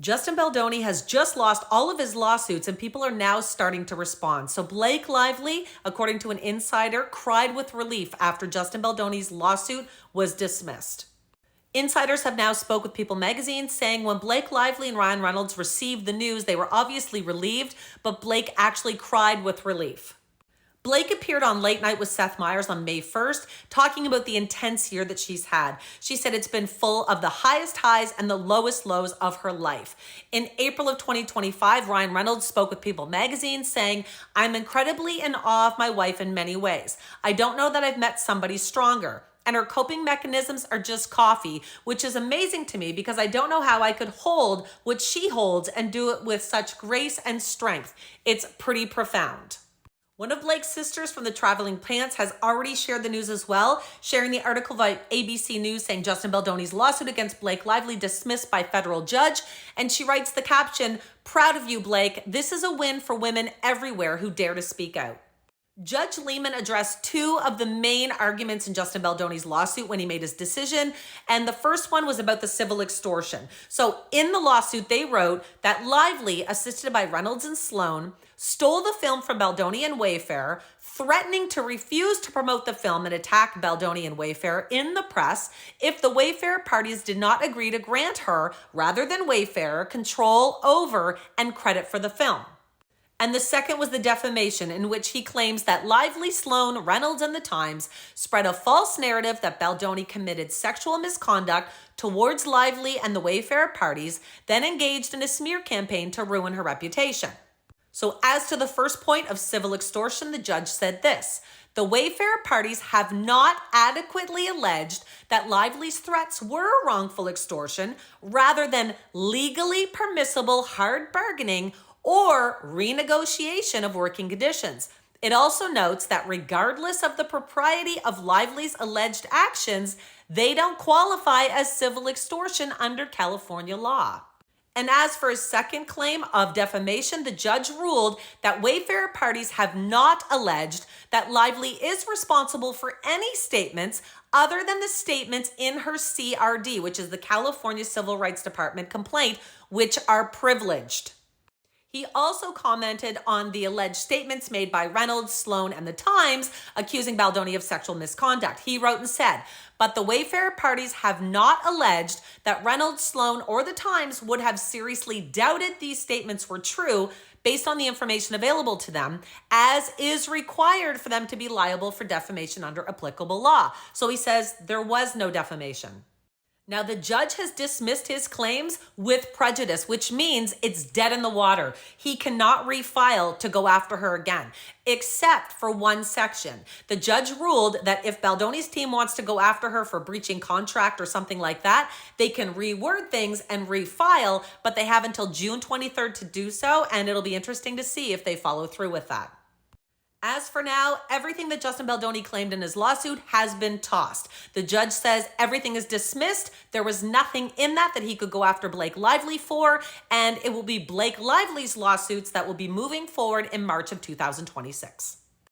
Justin Baldoni has just lost all of his lawsuits and people are now starting to respond. So Blake Lively, according to an insider, cried with relief after Justin Baldoni's lawsuit was dismissed. Insiders have now spoke with People magazine saying when Blake Lively and Ryan Reynolds received the news, they were obviously relieved, but Blake actually cried with relief. Blake appeared on Late Night with Seth Meyers on May 1st, talking about the intense year that she's had. She said it's been full of the highest highs and the lowest lows of her life. In April of 2025, Ryan Reynolds spoke with People magazine saying, "I'm incredibly in awe of my wife in many ways. I don't know that I've met somebody stronger. And her coping mechanisms are just coffee, which is amazing to me because I don't know how I could hold what she holds and do it with such grace and strength. It's pretty profound." One of Blake's sisters from the Traveling Pants has already shared the news as well, sharing the article by ABC News saying Justin Baldoni's lawsuit against Blake Lively dismissed by federal judge. And she writes the caption, "Proud of you, Blake. This is a win for women everywhere who dare to speak out." Judge Lehman addressed two of the main arguments in Justin Baldoni's lawsuit when he made his decision, and the first one was about the civil extortion. So in the lawsuit, they wrote that Lively, assisted by Reynolds and Sloan, stole the film from Baldoni and Wayfair, threatening to refuse to promote the film and attack Baldoni and Wayfair in the press if the Wayfair parties did not agree to grant her, rather than Wayfair, control over and credit for the film. And the second was the defamation, in which he claims that Lively, Sloan, Reynolds, and the Times spread a false narrative that Baldoni committed sexual misconduct towards Lively and the Wayfair parties, then engaged in a smear campaign to ruin her reputation. So as to the first point of civil extortion, the judge said this: "The Wayfair parties have not adequately alleged that Lively's threats were wrongful extortion rather than legally permissible hard bargaining or renegotiation of working conditions." It also notes that regardless of the propriety of Lively's alleged actions, they don't qualify as civil extortion under California law. And as for his second claim of defamation, the judge ruled that Wayfair parties have not alleged that Lively is responsible for any statements other than the statements in her CRD, which is the California Civil Rights Department complaint, which are privileged. He also commented on the alleged statements made by Reynolds, Sloan, and the Times accusing Baldoni of sexual misconduct. He wrote and said, "But the Wayfair parties have not alleged that Reynolds, Sloan, or the Times would have seriously doubted these statements were true based on the information available to them, as is required for them to be liable for defamation under applicable law." So he says there was no defamation. Now, the judge has dismissed his claims with prejudice, which means it's dead in the water. He cannot refile to go after her again, except for one section. The judge ruled that if Baldoni's team wants to go after her for breaching contract or something like that, they can reword things and refile, but they have until June 23rd to do so, and it'll be interesting to see if they follow through with that. As for now, everything that Justin Baldoni claimed in his lawsuit has been tossed. The judge says everything is dismissed. There was nothing in that he could go after Blake Lively for, and it will be Blake Lively's lawsuits that will be moving forward in March of 2026.